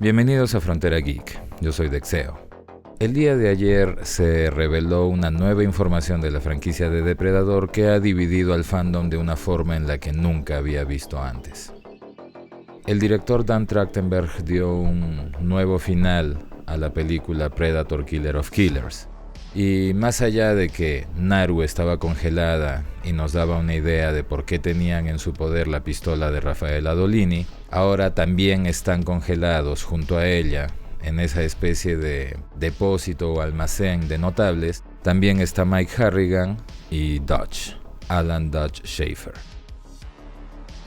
Bienvenidos a Frontera Geek, yo soy Dexeo. El día de ayer se reveló una nueva información de la franquicia de Depredador que ha dividido al fandom de una forma en la que nunca había visto antes. El director Dan Trachtenberg dio un nuevo final a la película Predator Killer of Killers. Y más allá de que Naru estaba congelada y nos daba una idea de por qué tenían en su poder la pistola de Rafael Adolini, ahora también están congelados junto a ella, en esa especie de depósito o almacén de notables, también está Mike Harrigan y Dutch, Alan Dutch Schaefer.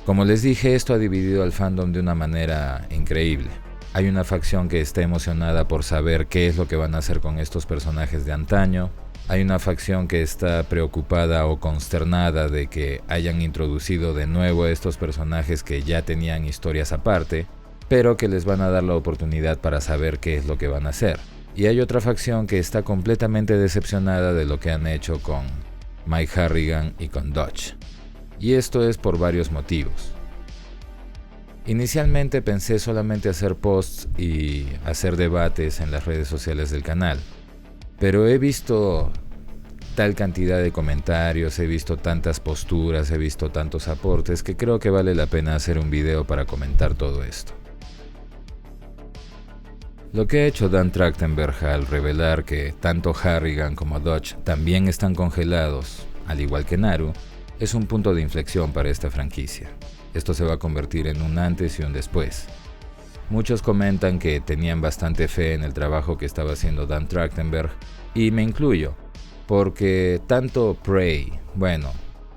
Como les dije, esto ha dividido al fandom de una manera increíble. Hay una facción que está emocionada por saber qué es lo que van a hacer con estos personajes de antaño. Hay una facción que está preocupada o consternada de que hayan introducido de nuevo a estos personajes que ya tenían historias aparte, pero que les van a dar la oportunidad para saber qué es lo que van a hacer. Y hay otra facción que está completamente decepcionada de lo que han hecho con Mike Harrigan y con Dutch. Y esto es por varios motivos. Inicialmente pensé solamente hacer posts y hacer debates en las redes sociales del canal, pero he visto tal cantidad de comentarios, he visto tantas posturas, he visto tantos aportes que creo que vale la pena hacer un video para comentar todo esto. Lo que ha hecho Dan Trachtenberg al revelar que tanto Harrigan como Dutch también están congelados, al igual que Naru, es un punto de inflexión para esta franquicia. Esto se va a convertir en un antes y un después. Muchos comentan que tenían bastante fe en el trabajo que estaba haciendo Dan Trachtenberg, y me incluyo, porque tanto Prey,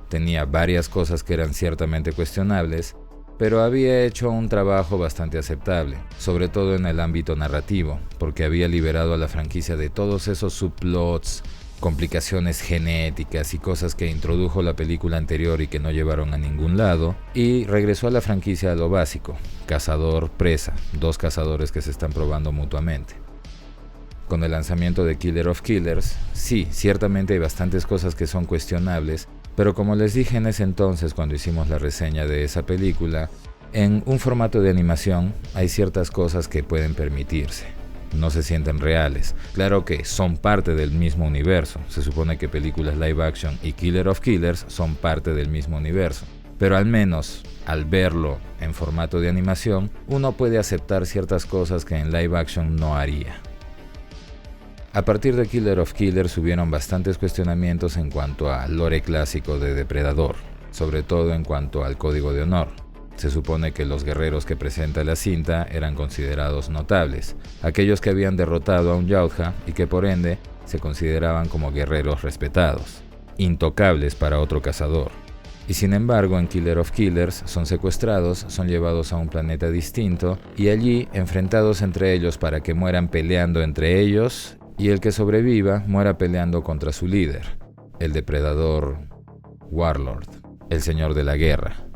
tenía varias cosas que eran ciertamente cuestionables, pero había hecho un trabajo bastante aceptable, sobre todo en el ámbito narrativo, porque había liberado a la franquicia de todos esos subplots, complicaciones genéticas y cosas que introdujo la película anterior y que no llevaron a ningún lado, y regresó a la franquicia a lo básico, cazador-presa, dos cazadores que se están probando mutuamente. Con el lanzamiento de Killer of Killers, sí, ciertamente hay bastantes cosas que son cuestionables, pero como les dije en ese entonces cuando hicimos la reseña de esa película, en un formato de animación hay ciertas cosas que pueden permitirse. No se sienten reales. Claro que son parte del mismo universo. Se supone que películas live action y Killer of Killers son parte del mismo universo. Pero al menos, al verlo en formato de animación, uno puede aceptar ciertas cosas que en live action no haría. A partir de Killer of Killers hubieron bastantes cuestionamientos en cuanto al lore clásico de Depredador, sobre todo en cuanto al código de honor. Se supone que los guerreros que presenta la cinta eran considerados notables, aquellos que habían derrotado a un Yautja y que por ende se consideraban como guerreros respetados, intocables para otro cazador. Y sin embargo en Killer of Killers son secuestrados, son llevados a un planeta distinto y allí enfrentados entre ellos para que mueran peleando entre ellos y el que sobreviva muera peleando contra su líder, el depredador Warlord, el señor de la guerra.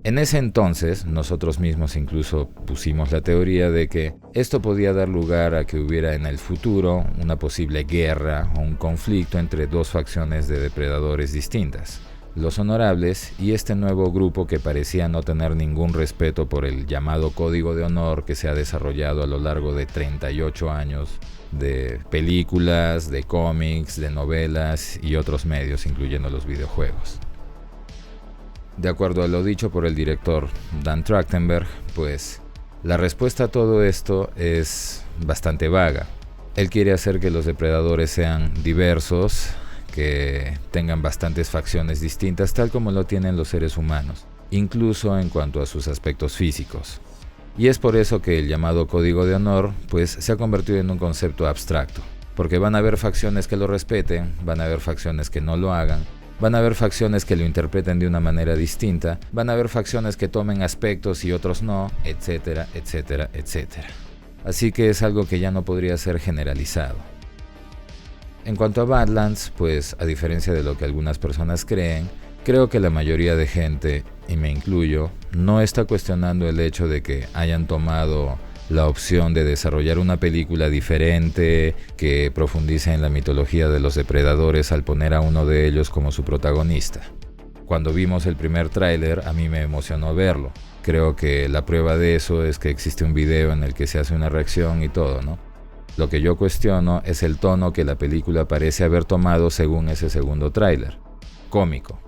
En ese entonces, nosotros mismos incluso pusimos la teoría de que esto podía dar lugar a que hubiera en el futuro una posible guerra o un conflicto entre dos facciones de depredadores distintas, los honorables y este nuevo grupo que parecía no tener ningún respeto por el llamado código de honor que se ha desarrollado a lo largo de 38 años de películas, de cómics, de novelas y otros medios, incluyendo los videojuegos. De acuerdo a lo dicho por el director Dan Trachtenberg, pues la respuesta a todo esto es bastante vaga. Él quiere hacer que los depredadores sean diversos, que tengan bastantes facciones distintas, tal como lo tienen los seres humanos, incluso en cuanto a sus aspectos físicos. Y es por eso que el llamado código de honor pues se ha convertido en un concepto abstracto, porque van a haber facciones que lo respeten, van a haber facciones que no lo hagan, van a haber facciones que lo interpreten de una manera distinta, van a haber facciones que tomen aspectos y otros no, etcétera, etcétera, etcétera. Así que es algo que ya no podría ser generalizado. En cuanto a Badlands, pues a diferencia de lo que algunas personas creen, creo que la mayoría de gente, y me incluyo, no está cuestionando el hecho de que hayan tomado la opción de desarrollar una película diferente que profundice en la mitología de los depredadores al poner a uno de ellos como su protagonista. Cuando vimos el primer tráiler a mí me emocionó verlo, Creo que la prueba de eso es que existe un video en el que se hace una reacción y todo, ¿no? Lo que yo cuestiono es el tono que la película parece haber tomado según ese segundo tráiler. Cómico.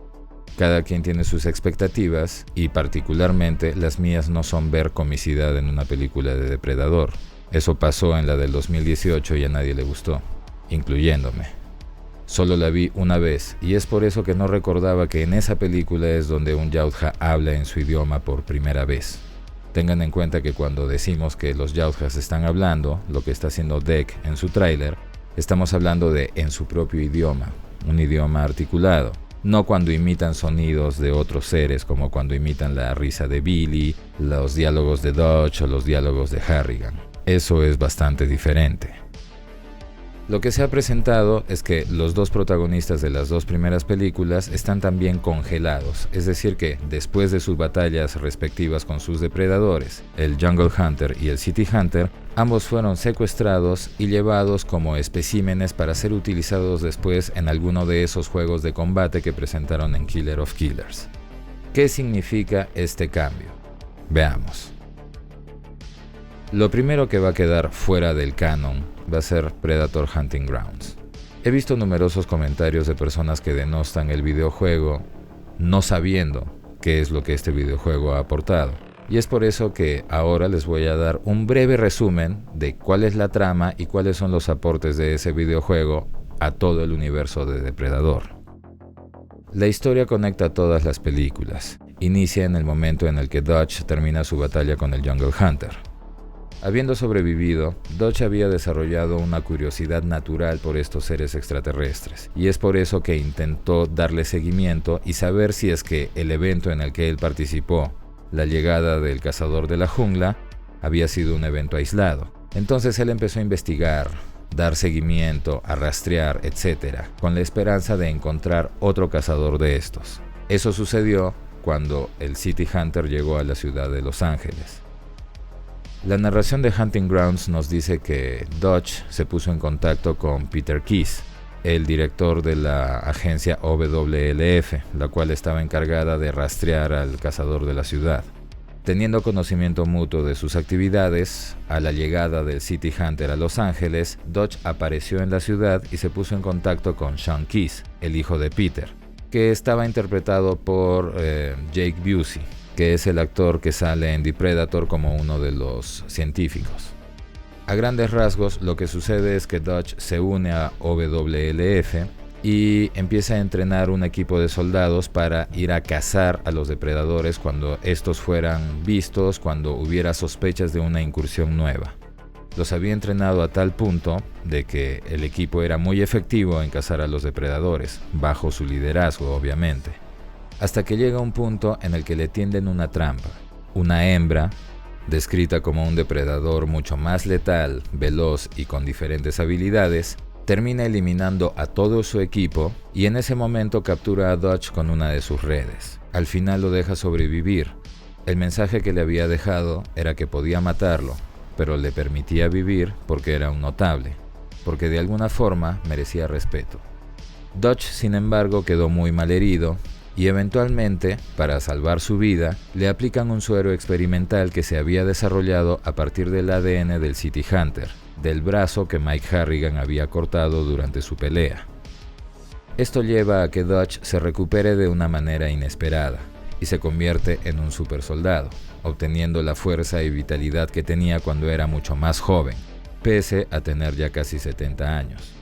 Cada quien tiene sus expectativas y particularmente las mías no son ver comicidad en una película de depredador. Eso pasó en la del 2018 y a nadie le gustó, incluyéndome. Solo la vi una vez y es por eso que no recordaba que en esa película es donde un Yautja habla en su idioma por primera vez. Tengan en cuenta que cuando decimos que los Yautjas están hablando, lo que está haciendo Dec en su tráiler, estamos hablando de en su propio idioma, un idioma articulado. No cuando imitan sonidos de otros seres como cuando imitan la risa de Billy, los diálogos de Dodge o los diálogos de Harrigan. Eso es bastante diferente. Lo que se ha presentado es que los dos protagonistas de las dos primeras películas están también congelados, es decir que después de sus batallas respectivas con sus depredadores, el Jungle Hunter y el City Hunter, ambos fueron secuestrados y llevados como especímenes para ser utilizados después en alguno de esos juegos de combate que presentaron en Killer of Killers. ¿Qué significa este cambio? Veamos. Lo primero que va a quedar fuera del canon va a ser Predator Hunting Grounds. He visto numerosos comentarios de personas que denostan el videojuego no sabiendo qué es lo que este videojuego ha aportado. Y es por eso que ahora les voy a dar un breve resumen de cuál es la trama y cuáles son los aportes de ese videojuego a todo el universo de Depredador. La historia conecta todas las películas. Inicia en el momento en el que Dodge termina su batalla con el Jungle Hunter. Habiendo sobrevivido, Dodge había desarrollado una curiosidad natural por estos seres extraterrestres, y es por eso que intentó darle seguimiento y saber si es que el evento en el que él participó, la llegada del cazador de la jungla, había sido un evento aislado. Entonces él empezó a investigar, dar seguimiento, a rastrear, etc., con la esperanza de encontrar otro cazador de estos. Eso sucedió cuando el City Hunter llegó a la ciudad de Los Ángeles. La narración de Hunting Grounds nos dice que Dodge se puso en contacto con Peter Keys, el director de la agencia OWLF, la cual estaba encargada de rastrear al cazador de la ciudad. Teniendo conocimiento mutuo de sus actividades, a la llegada del City Hunter a Los Ángeles, Dodge apareció en la ciudad y se puso en contacto con Sean Keys, el hijo de Peter, que estaba interpretado por Jake Busey, que es el actor que sale en The Predator como uno de los científicos. A grandes rasgos, lo que sucede es que Dodge se une a OWLF y empieza a entrenar un equipo de soldados para ir a cazar a los depredadores cuando estos fueran vistos, cuando hubiera sospechas de una incursión nueva. Los había entrenado a tal punto de que el equipo era muy efectivo en cazar a los depredadores, bajo su liderazgo obviamente. Hasta que llega un punto en el que le tienden una trampa. Una hembra, descrita como un depredador mucho más letal, veloz y con diferentes habilidades, termina eliminando a todo su equipo y en ese momento captura a Dodge con una de sus redes. Al final lo deja sobrevivir. El mensaje que le había dejado era que podía matarlo, pero le permitía vivir porque era un notable, porque de alguna forma merecía respeto. Dodge, sin embargo, quedó muy malherido y eventualmente, para salvar su vida, le aplican un suero experimental que se había desarrollado a partir del ADN del City Hunter, del brazo que Mike Harrigan había cortado durante su pelea. Esto lleva a que Dodge se recupere de una manera inesperada y se convierte en un supersoldado, obteniendo la fuerza y vitalidad que tenía cuando era mucho más joven, pese a tener ya casi 70 años.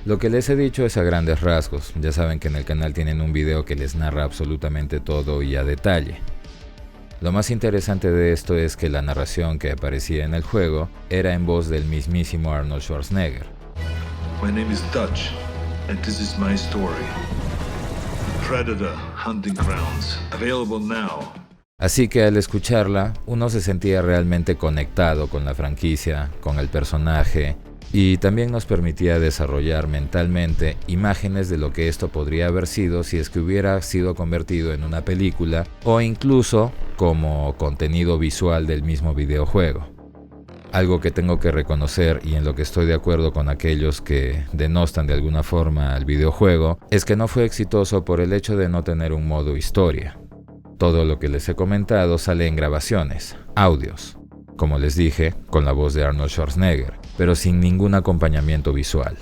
Lo que les he dicho es a grandes rasgos. Ya saben que en el canal tienen un video que les narra absolutamente todo y a detalle. Lo más interesante de esto es que la narración que aparecía en el juego era en voz del mismísimo Arnold Schwarzenegger. My name is Dutch, and this is my story. Predator Hunting Grounds, available now. Así que al escucharla, uno se sentía realmente conectado con la franquicia, con el personaje, y también nos permitía desarrollar mentalmente imágenes de lo que esto podría haber sido si es que hubiera sido convertido en una película o incluso como contenido visual del mismo videojuego. Algo que tengo que reconocer y en lo que estoy de acuerdo con aquellos que denostan de alguna forma al videojuego es que no fue exitoso por el hecho de no tener un modo historia. Todo lo que les he comentado sale en grabaciones, audios, como les dije, con la voz de Arnold Schwarzenegger, pero sin ningún acompañamiento visual.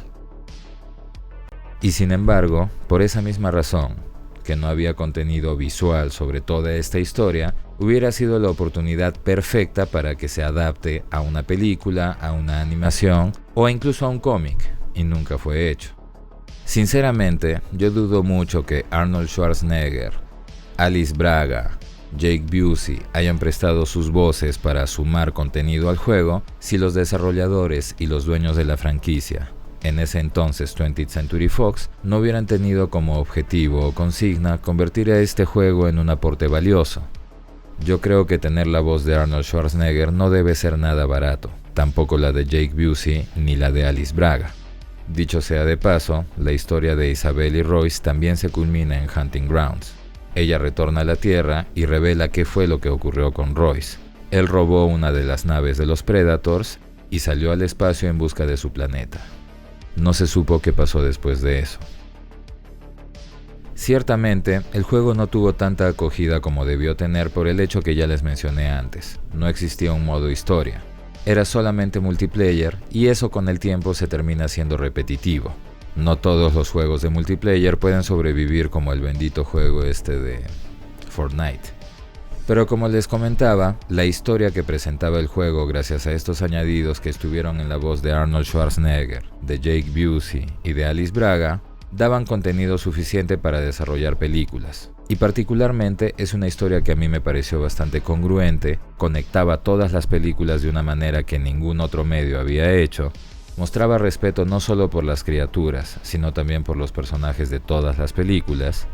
Y sin embargo, por esa misma razón, que no había contenido visual sobre toda esta historia, hubiera sido la oportunidad perfecta para que se adapte a una película, a una animación o incluso a un cómic, y nunca fue hecho. Sinceramente, yo dudo mucho que Arnold Schwarzenegger, Alice Braga, Jake Busey hayan prestado sus voces para sumar contenido al juego si los desarrolladores y los dueños de la franquicia, en ese entonces 20th Century Fox, no hubieran tenido como objetivo o consigna convertir a este juego en un aporte valioso. Yo creo que tener la voz de Arnold Schwarzenegger no debe ser nada barato, tampoco la de Jake Busey ni la de Alice Braga. Dicho sea de paso, la historia de Isabel y Royce también se culmina en Hunting Grounds. Ella retorna a la Tierra y revela qué fue lo que ocurrió con Royce. Él robó una de las naves de los Predators y salió al espacio en busca de su planeta. No se supo qué pasó después de eso. Ciertamente, el juego no tuvo tanta acogida como debió tener por el hecho que ya les mencioné antes. No existía un modo historia. Era solamente multiplayer y eso con el tiempo se termina siendo repetitivo. No todos los juegos de multiplayer pueden sobrevivir como el bendito juego de Fortnite. Pero como les comentaba, la historia que presentaba el juego gracias a estos añadidos que estuvieron en la voz de Arnold Schwarzenegger, de Jake Busey y de Alice Braga, daban contenido suficiente para desarrollar películas. Y particularmente es una historia que a mí me pareció bastante congruente, conectaba todas las películas de una manera que ningún otro medio había hecho, mostraba respeto no solo por las criaturas, sino también por los personajes de todas las películas,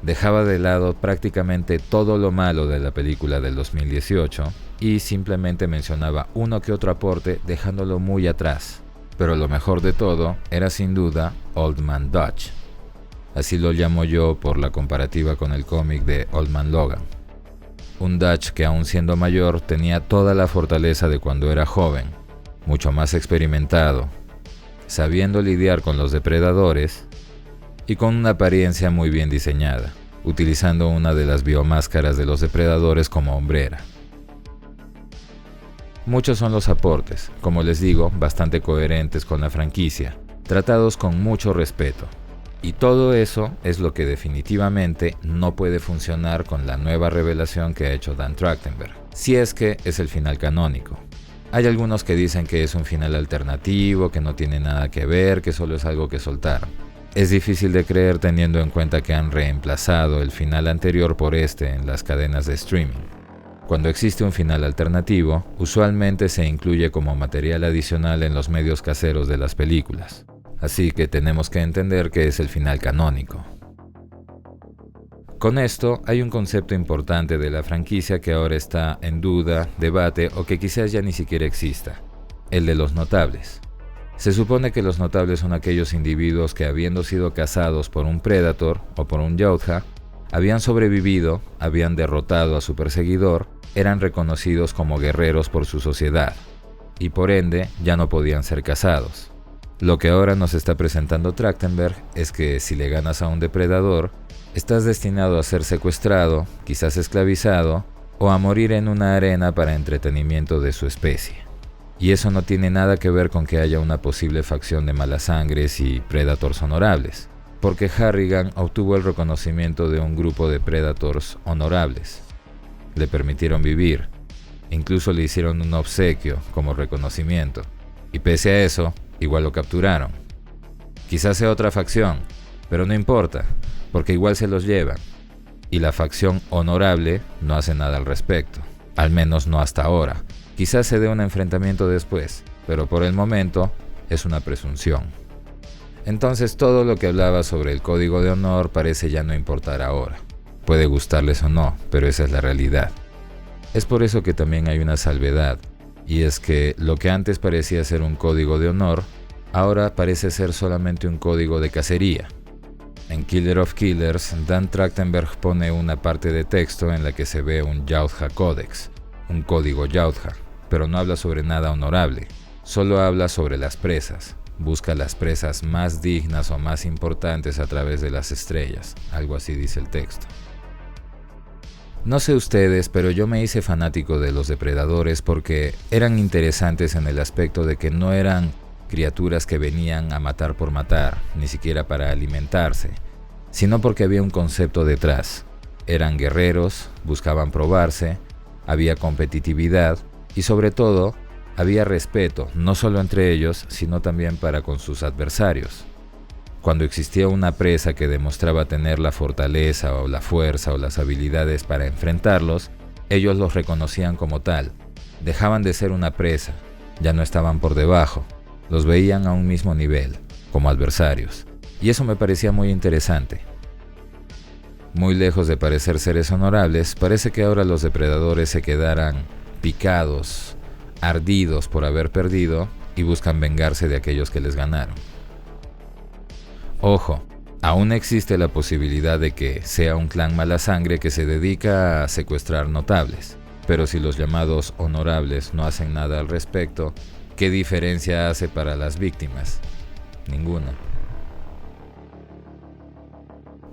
dejaba de lado prácticamente todo lo malo de la película del 2018 y simplemente mencionaba uno que otro aporte dejándolo muy atrás. Pero lo mejor de todo era sin duda Old Man Dutch. Así lo llamo yo por la comparativa con el cómic de Old Man Logan. Un Dutch que aún siendo mayor tenía toda la fortaleza de cuando era joven, mucho más experimentado, sabiendo lidiar con los depredadores y con una apariencia muy bien diseñada, utilizando una de las biomáscaras de los depredadores como hombrera. Muchos son los aportes, como les digo, bastante coherentes con la franquicia, tratados con mucho respeto. Y todo eso es lo que definitivamente no puede funcionar con la nueva revelación que ha hecho Dan Trachtenberg, si es que es el final canónico. Hay algunos que dicen que es un final alternativo, que no tiene nada que ver, que solo es algo que soltaron. Es difícil de creer teniendo en cuenta que han reemplazado el final anterior por en las cadenas de streaming. Cuando existe un final alternativo, usualmente se incluye como material adicional en los medios caseros de las películas. Así que tenemos que entender que es el final canónico. Con esto hay un concepto importante de la franquicia que ahora está en duda, debate o que quizás ya ni siquiera exista, el de los notables. Se supone que los notables son aquellos individuos que habiendo sido cazados por un Predator o por un Yautja, habían sobrevivido, habían derrotado a su perseguidor, eran reconocidos como guerreros por su sociedad y por ende ya no podían ser cazados. Lo que ahora nos está presentando Trachtenberg es que si le ganas a un depredador, estás destinado a ser secuestrado, quizás esclavizado, o a morir en una arena para entretenimiento de su especie. Y eso no tiene nada que ver con que haya una posible facción de malasangres y Predators honorables, porque Harrigan obtuvo el reconocimiento de un grupo de Predators honorables. Le permitieron vivir, incluso le hicieron un obsequio como reconocimiento, y pese a eso, igual lo capturaron. Quizás sea otra facción, pero no importa, porque igual se los llevan, y la facción honorable no hace nada al respecto, al menos no hasta ahora. Quizás se dé un enfrentamiento después, pero por el momento es una presunción. Entonces todo lo que hablaba sobre el código de honor parece ya no importar ahora. Puede gustarles o no, pero esa es la realidad. Es por eso que también hay una salvedad, y es que lo que antes parecía ser un código de honor, ahora parece ser solamente un código de cacería. En Killer of Killers, Dan Trachtenberg pone una parte de texto en la que se ve un Yautja Codex, un código Yautja, pero no habla sobre nada honorable, solo habla sobre las presas. Busca las presas más dignas o más importantes a través de las estrellas, algo así dice el texto. No sé ustedes, pero yo me hice fanático de los depredadores porque eran interesantes en el aspecto de que no eran criaturas que venían a matar por matar, ni siquiera para alimentarse, sino porque había un concepto detrás. Eran guerreros, buscaban probarse, había competitividad y sobre todo había respeto, no solo entre ellos, sino también para con sus adversarios. Cuando existía una presa que demostraba tener la fortaleza o la fuerza o las habilidades para enfrentarlos, ellos los reconocían como tal. Dejaban de ser una presa, ya no estaban por debajo, los veían a un mismo nivel, como adversarios. Y eso me parecía muy interesante. Muy lejos de parecer seres honorables, parece que ahora los depredadores se quedaran picados, ardidos por haber perdido y buscan vengarse de aquellos que les ganaron. Ojo, aún existe la posibilidad de que sea un clan mala sangre que se dedica a secuestrar notables, pero si los llamados honorables no hacen nada al respecto, ¿qué diferencia hace para las víctimas? Ninguna.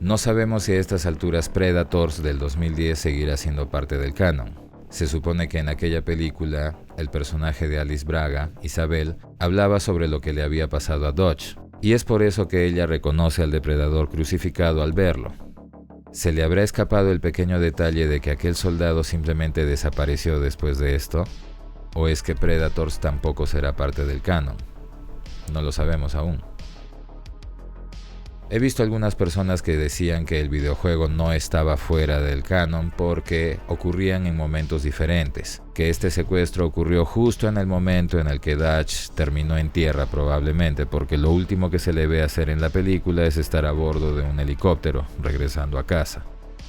No sabemos si a estas alturas Predators del 2010 seguirá siendo parte del canon. Se supone que en aquella película, el personaje de Alice Braga, Isabel, hablaba sobre lo que le había pasado a Dutch, y es por eso que ella reconoce al depredador crucificado al verlo. ¿Se le habrá escapado el pequeño detalle de que aquel soldado simplemente desapareció después de esto? ¿O es que Predators tampoco será parte del canon? No lo sabemos aún. He visto algunas personas que decían que el videojuego no estaba fuera del canon porque ocurrían en momentos diferentes, que este secuestro ocurrió justo en el momento en el que Dutch terminó en tierra probablemente, porque lo último que se le ve hacer en la película es estar a bordo de un helicóptero, regresando a casa.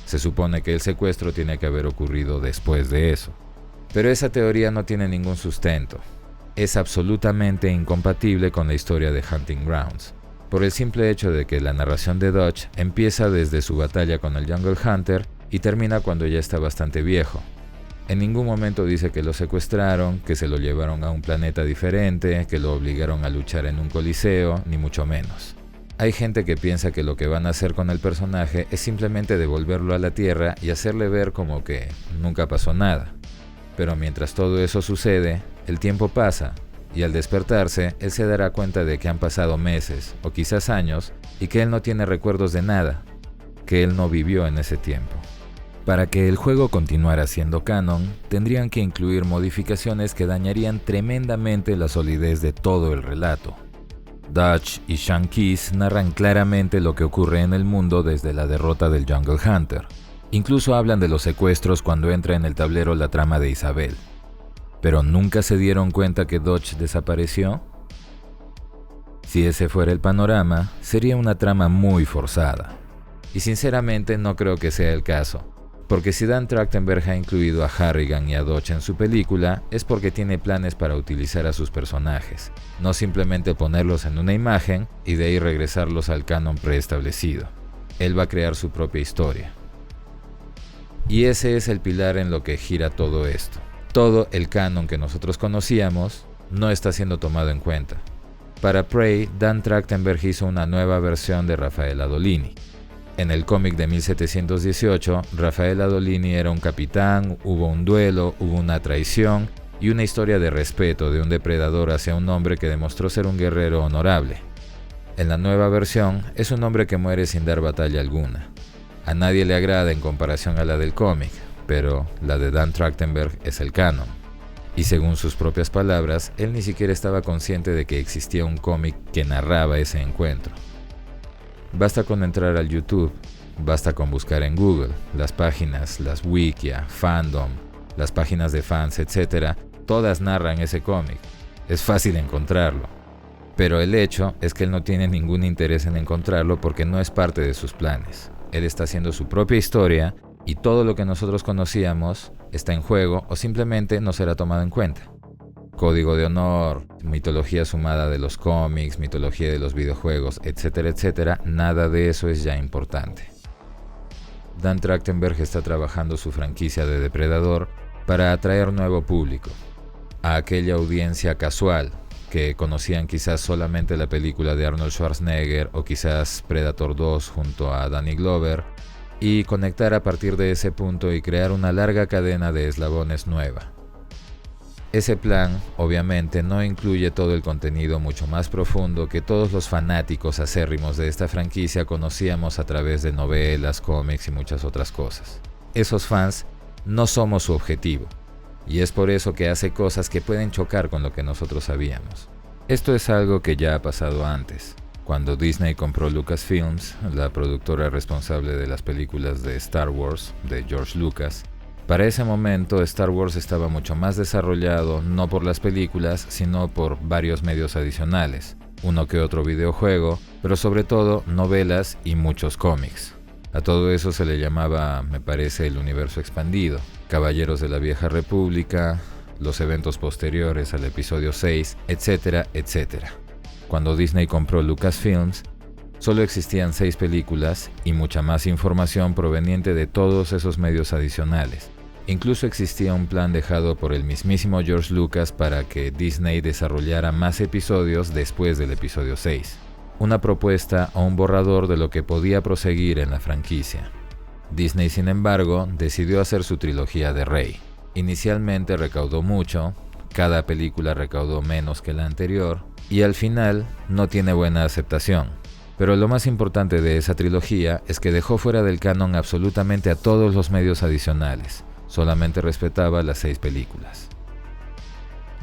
Se supone que el secuestro tiene que haber ocurrido después de eso. Pero esa teoría no tiene ningún sustento. Es absolutamente incompatible con la historia de Hunting Grounds, por el simple hecho de que la narración de Dutch empieza desde su batalla con el Jungle Hunter y termina cuando ya está bastante viejo. En ningún momento dice que lo secuestraron, que se lo llevaron a un planeta diferente, que lo obligaron a luchar en un coliseo, ni mucho menos. Hay gente que piensa que lo que van a hacer con el personaje es simplemente devolverlo a la Tierra y hacerle ver como que nunca pasó nada. Pero mientras todo eso sucede, el tiempo pasa, y al despertarse, él se dará cuenta de que han pasado meses, o quizás años, y que él no tiene recuerdos de nada, que él no vivió en ese tiempo. Para que el juego continuara siendo canon, tendrían que incluir modificaciones que dañarían tremendamente la solidez de todo el relato. Dutch y Sean Keys narran claramente lo que ocurre en el mundo desde la derrota del Jungle Hunter. Incluso hablan de los secuestros cuando entra en el tablero la trama de Isabel. ¿Pero nunca se dieron cuenta que Dutch desapareció? Si ese fuera el panorama, sería una trama muy forzada. Y sinceramente no creo que sea el caso, porque si Dan Trachtenberg ha incluido a Harrigan y a Dutch en su película, es porque tiene planes para utilizar a sus personajes, no simplemente ponerlos en una imagen y de ahí regresarlos al canon preestablecido. Él va a crear su propia historia. Y ese es el pilar en lo que gira todo esto. Todo el canon que nosotros conocíamos no está siendo tomado en cuenta. Para Prey, Dan Trachtenberg hizo una nueva versión de Rafael Adolini. En el cómic de 1718, Rafael Adolini era un capitán, hubo un duelo, hubo una traición y una historia de respeto de un depredador hacia un hombre que demostró ser un guerrero honorable. En la nueva versión, es un hombre que muere sin dar batalla alguna. A nadie le agrada en comparación a la del cómic, pero la de Dan Trachtenberg es el canon. Y según sus propias palabras, él ni siquiera estaba consciente de que existía un cómic que narraba ese encuentro. Basta con entrar al YouTube, basta con buscar en Google, las páginas, las Wikia, Fandom, las páginas de fans, etc. Todas narran ese cómic. Es fácil encontrarlo. Pero el hecho es que él no tiene ningún interés en encontrarlo porque no es parte de sus planes. Él está haciendo su propia historia y todo lo que nosotros conocíamos está en juego o simplemente no será tomado en cuenta. Código de honor, mitología sumada de los cómics, mitología de los videojuegos, etcétera, etcétera, nada de eso es ya importante. Dan Trachtenberg está trabajando su franquicia de Depredador para atraer nuevo público, a aquella audiencia casual que conocían quizás solamente la película de Arnold Schwarzenegger o quizás Predator 2 junto a Danny Glover, y conectar a partir de ese punto y crear una larga cadena de eslabones nueva. Ese plan, obviamente, no incluye todo el contenido mucho más profundo que todos los fanáticos acérrimos de esta franquicia conocíamos a través de novelas, cómics y muchas otras cosas. Esos fans no somos su objetivo, y es por eso que hace cosas que pueden chocar con lo que nosotros sabíamos. Esto es algo que ya ha pasado antes. Cuando Disney compró Lucasfilms, la productora responsable de las películas de Star Wars, de George Lucas, para ese momento Star Wars estaba mucho más desarrollado no por las películas, sino por varios medios adicionales, uno que otro videojuego, pero sobre todo novelas y muchos cómics. A todo eso se le llamaba, me parece, el universo expandido, Caballeros de la Vieja República, los eventos posteriores al episodio 6, etcétera, etcétera. Cuando Disney compró Lucasfilms, solo existían 6 películas y mucha más información proveniente de todos esos medios adicionales. Incluso existía un plan dejado por el mismísimo George Lucas para que Disney desarrollara más episodios después del episodio 6. Una propuesta o un borrador de lo que podía proseguir en la franquicia. Disney, sin embargo, decidió hacer su trilogía de Rey. Inicialmente recaudó mucho, cada película recaudó menos que la anterior, y al final no tiene buena aceptación. Pero lo más importante de esa trilogía es que dejó fuera del canon absolutamente a todos los medios adicionales, solamente respetaba las 6 películas.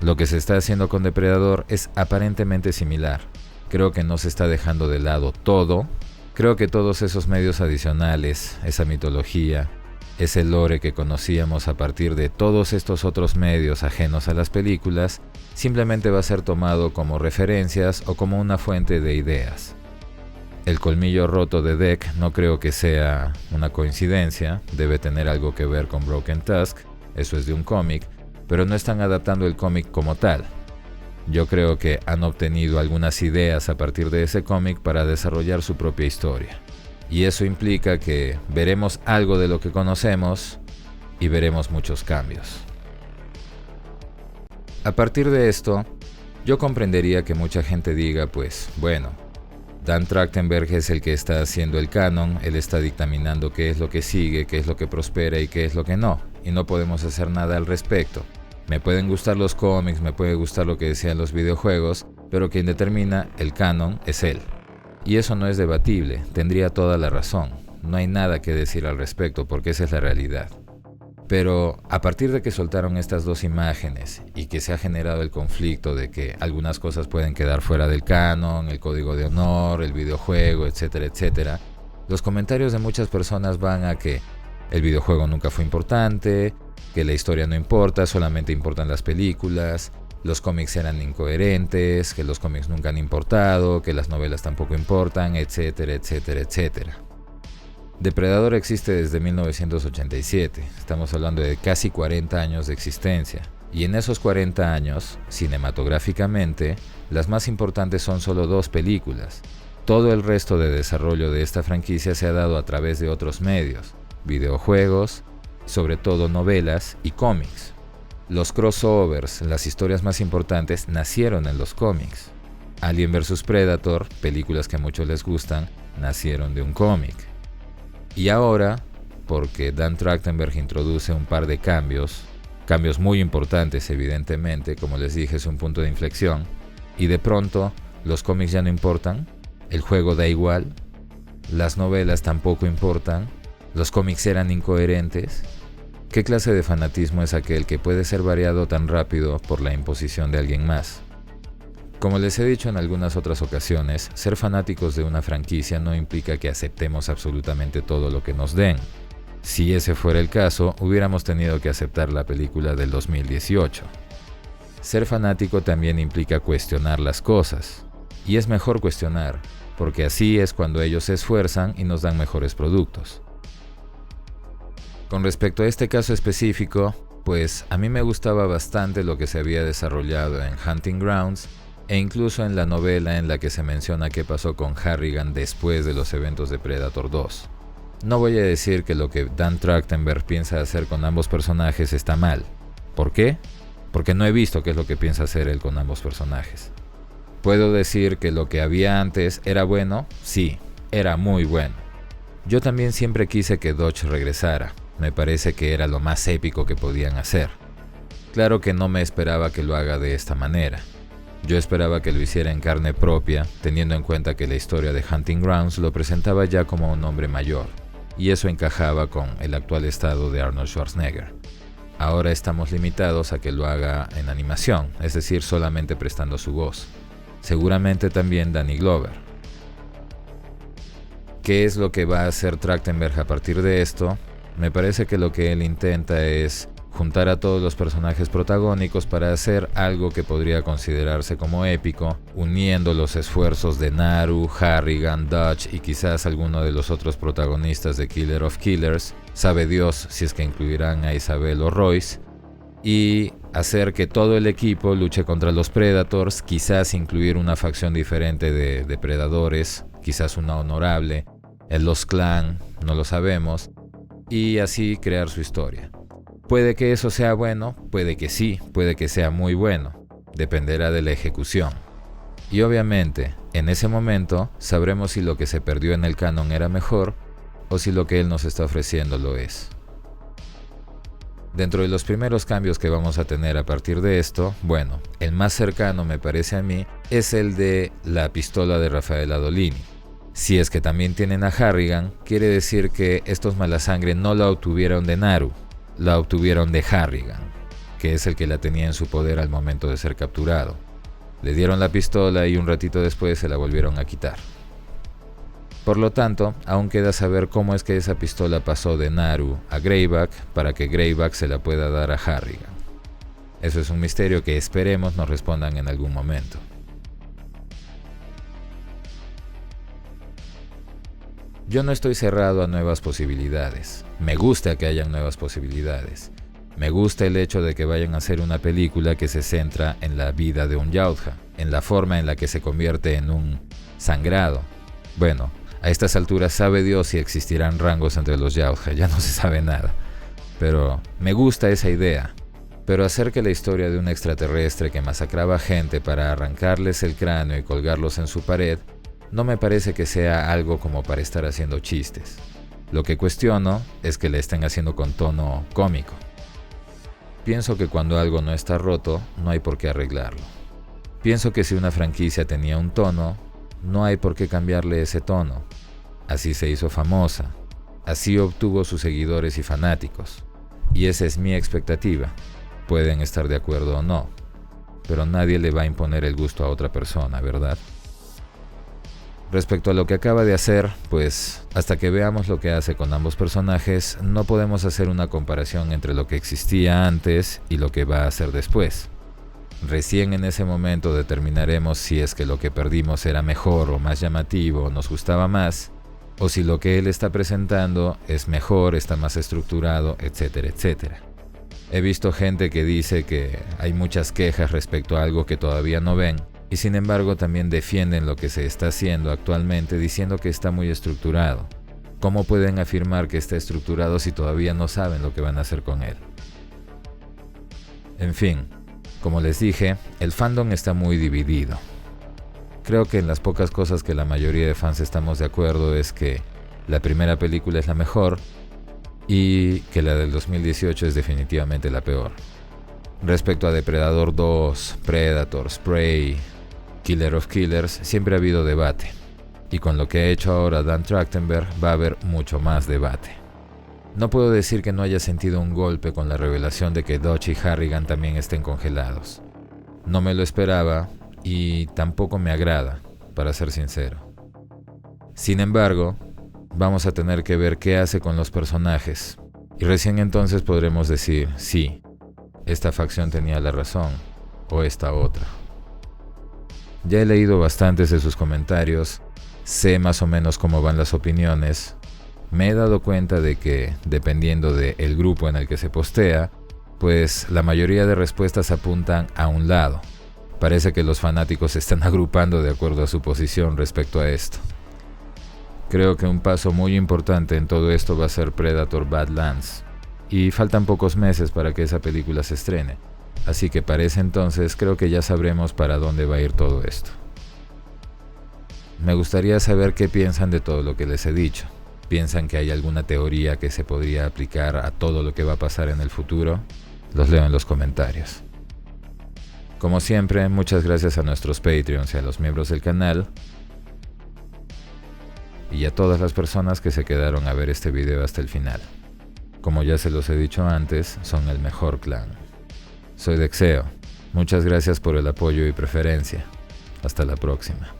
Lo que se está haciendo con Depredador es aparentemente similar. Creo que no se está dejando de lado todo. Creo que todos esos medios adicionales, esa mitología, ese lore que conocíamos a partir de todos estos otros medios ajenos a las películas, simplemente va a ser tomado como referencias o como una fuente de ideas. El colmillo roto de Deck no creo que sea una coincidencia, debe tener algo que ver con Broken Tusk, eso es de un cómic, pero no están adaptando el cómic como tal. Yo creo que han obtenido algunas ideas a partir de ese cómic para desarrollar su propia historia. Y eso implica que veremos algo de lo que conocemos y veremos muchos cambios. A partir de esto, yo comprendería que mucha gente diga, pues, bueno, Dan Trachtenberg es el que está haciendo el canon, él está dictaminando qué es lo que sigue, qué es lo que prospera y qué es lo que no, y no podemos hacer nada al respecto. Me pueden gustar los cómics, me puede gustar lo que decían los videojuegos, pero quien determina el canon es él. Y eso no es debatible, tendría toda la razón, no hay nada que decir al respecto porque esa es la realidad. Pero a partir de que soltaron estas 2 imágenes y que se ha generado el conflicto de que algunas cosas pueden quedar fuera del canon, el código de honor, el videojuego, etcétera, etcétera, los comentarios de muchas personas van a que el videojuego nunca fue importante, que la historia no importa, solamente importan las películas, los cómics eran incoherentes, que los cómics nunca han importado, que las novelas tampoco importan, etcétera, etcétera, etcétera. Depredador existe desde 1987, estamos hablando de casi 40 años de existencia, y en esos 40 años, cinematográficamente, las más importantes son solo 2 películas. Todo el resto de desarrollo de esta franquicia se ha dado a través de otros medios, videojuegos, sobre todo novelas y cómics. Los crossovers, las historias más importantes, nacieron en los cómics. Alien vs Predator, películas que a muchos les gustan, nacieron de un cómic. Y ahora, porque Dan Trachtenberg introduce un par de cambios muy importantes evidentemente, como les dije es un punto de inflexión, y de pronto los cómics ya no importan, el juego da igual, las novelas tampoco importan, los cómics eran incoherentes. ¿Qué clase de fanatismo es aquel que puede ser variado tan rápido por la imposición de alguien más? Como les he dicho en algunas otras ocasiones, ser fanáticos de una franquicia no implica que aceptemos absolutamente todo lo que nos den. Si ese fuera el caso, hubiéramos tenido que aceptar la película del 2018. Ser fanático también implica cuestionar las cosas. Y es mejor cuestionar, porque así es cuando ellos se esfuerzan y nos dan mejores productos. Con respecto a este caso específico, pues a mí me gustaba bastante lo que se había desarrollado en Hunting Grounds, e incluso en la novela en la que se menciona qué pasó con Harrigan después de los eventos de Predator 2. No voy a decir que lo que Dan Trachtenberg piensa hacer con ambos personajes está mal. ¿Por qué? Porque no he visto qué es lo que piensa hacer él con ambos personajes. ¿Puedo decir que lo que había antes era bueno? Sí, era muy bueno. Yo también siempre quise que Dodge regresara, me parece que era lo más épico que podían hacer. Claro que no me esperaba que lo haga de esta manera. Yo esperaba que lo hiciera en carne propia, teniendo en cuenta que la historia de Hunting Grounds lo presentaba ya como un hombre mayor, y eso encajaba con el actual estado de Arnold Schwarzenegger. Ahora estamos limitados a que lo haga en animación, es decir, solamente prestando su voz. Seguramente también Danny Glover. ¿Qué es lo que va a hacer Trachtenberg a partir de esto? Me parece que lo que él intenta es juntar a todos los personajes protagónicos para hacer algo que podría considerarse como épico, uniendo los esfuerzos de Naru, Harrigan, Dodge y quizás alguno de los otros protagonistas de Killer of Killers, sabe Dios si es que incluirán a Isabel o Royce, y hacer que todo el equipo luche contra los Predators, quizás incluir una facción diferente de depredadores, quizás una honorable, en los clan, no lo sabemos, y así crear su historia. Puede que eso sea bueno, puede que sí, puede que sea muy bueno, dependerá de la ejecución. Y obviamente, en ese momento, sabremos si lo que se perdió en el canon era mejor o si lo que él nos está ofreciendo lo es. Dentro de los primeros cambios que vamos a tener a partir de esto, bueno, el más cercano me parece a mí es el de la pistola de Rafael Adolini. Si es que también tienen a Harrigan, quiere decir que estos malasangre no la obtuvieron de Naru, la obtuvieron de Harrigan, que es el que la tenía en su poder al momento de ser capturado. Le dieron la pistola y un ratito después se la volvieron a quitar. Por lo tanto, aún queda saber cómo es que esa pistola pasó de Naru a Greyback para que Greyback se la pueda dar a Harrigan. Eso es un misterio que esperemos nos respondan en algún momento. Yo no estoy cerrado a nuevas posibilidades. Me gusta que hayan nuevas posibilidades. Me gusta el hecho de que vayan a hacer una película que se centra en la vida de un Yautja, en la forma en la que se convierte en un sangrado. Bueno, a estas alturas sabe Dios si existirán rangos entre los Yautja, ya no se sabe nada. Pero me gusta esa idea. Pero hacer que la historia de un extraterrestre que masacraba gente para arrancarles el cráneo y colgarlos en su pared no me parece que sea algo como para estar haciendo chistes. Lo que cuestiono es que le estén haciendo con tono cómico. Pienso que cuando algo no está roto, no hay por qué arreglarlo. Pienso que si una franquicia tenía un tono, no hay por qué cambiarle ese tono. Así se hizo famosa. Así obtuvo sus seguidores y fanáticos. Y esa es mi expectativa. Pueden estar de acuerdo o no, pero nadie le va a imponer el gusto a otra persona, ¿verdad? Respecto a lo que acaba de hacer, pues hasta que veamos lo que hace con ambos personajes, no podemos hacer una comparación entre lo que existía antes y lo que va a hacer después. Recién en ese momento determinaremos si es que lo que perdimos era mejor o más llamativo, nos gustaba más, o si lo que él está presentando es mejor, está más estructurado, etcétera, etcétera. He visto gente que dice que hay muchas quejas respecto a algo que todavía no ven, y sin embargo también defienden lo que se está haciendo actualmente diciendo que está muy estructurado. ¿Cómo pueden afirmar que está estructurado si todavía no saben lo que van a hacer con él? En fin, como les dije, el fandom está muy dividido. Creo que en las pocas cosas que la mayoría de fans estamos de acuerdo es que la primera película es la mejor y que la del 2018 es definitivamente la peor. Respecto a Depredador 2, Predator, Prey, Killer of Killers, siempre ha habido debate. Y con lo que ha hecho ahora Dan Trachtenberg va a haber mucho más debate. No puedo decir que no haya sentido un golpe con la revelación de que Dodge y Harrigan también estén congelados. No me lo esperaba y tampoco me agrada, para ser sincero. Sin embargo, vamos a tener que ver qué hace con los personajes. Y recién entonces podremos decir, sí, esta facción tenía la razón, o esta otra. Ya he leído bastantes de sus comentarios, sé más o menos cómo van las opiniones. Me he dado cuenta de que, dependiendo del grupo en el que se postea, pues la mayoría de respuestas apuntan a un lado. Parece que los fanáticos se están agrupando de acuerdo a su posición respecto a esto. Creo que un paso muy importante en todo esto va a ser Predator Badlands. Y faltan pocos meses para que esa película se estrene. Así que para ese entonces creo que ya sabremos para dónde va a ir todo esto. Me gustaría saber qué piensan de todo lo que les he dicho. piensan que hay alguna teoría que se podría aplicar a todo lo que va a pasar en el futuro, los leo en los comentarios. Como siempre, muchas gracias a nuestros Patreons y a los miembros del canal, y a todas las personas que se quedaron a ver este video hasta el final. Como ya se los he dicho antes, son el mejor clan. Soy Dexeo. Muchas gracias por el apoyo y preferencia. Hasta la próxima.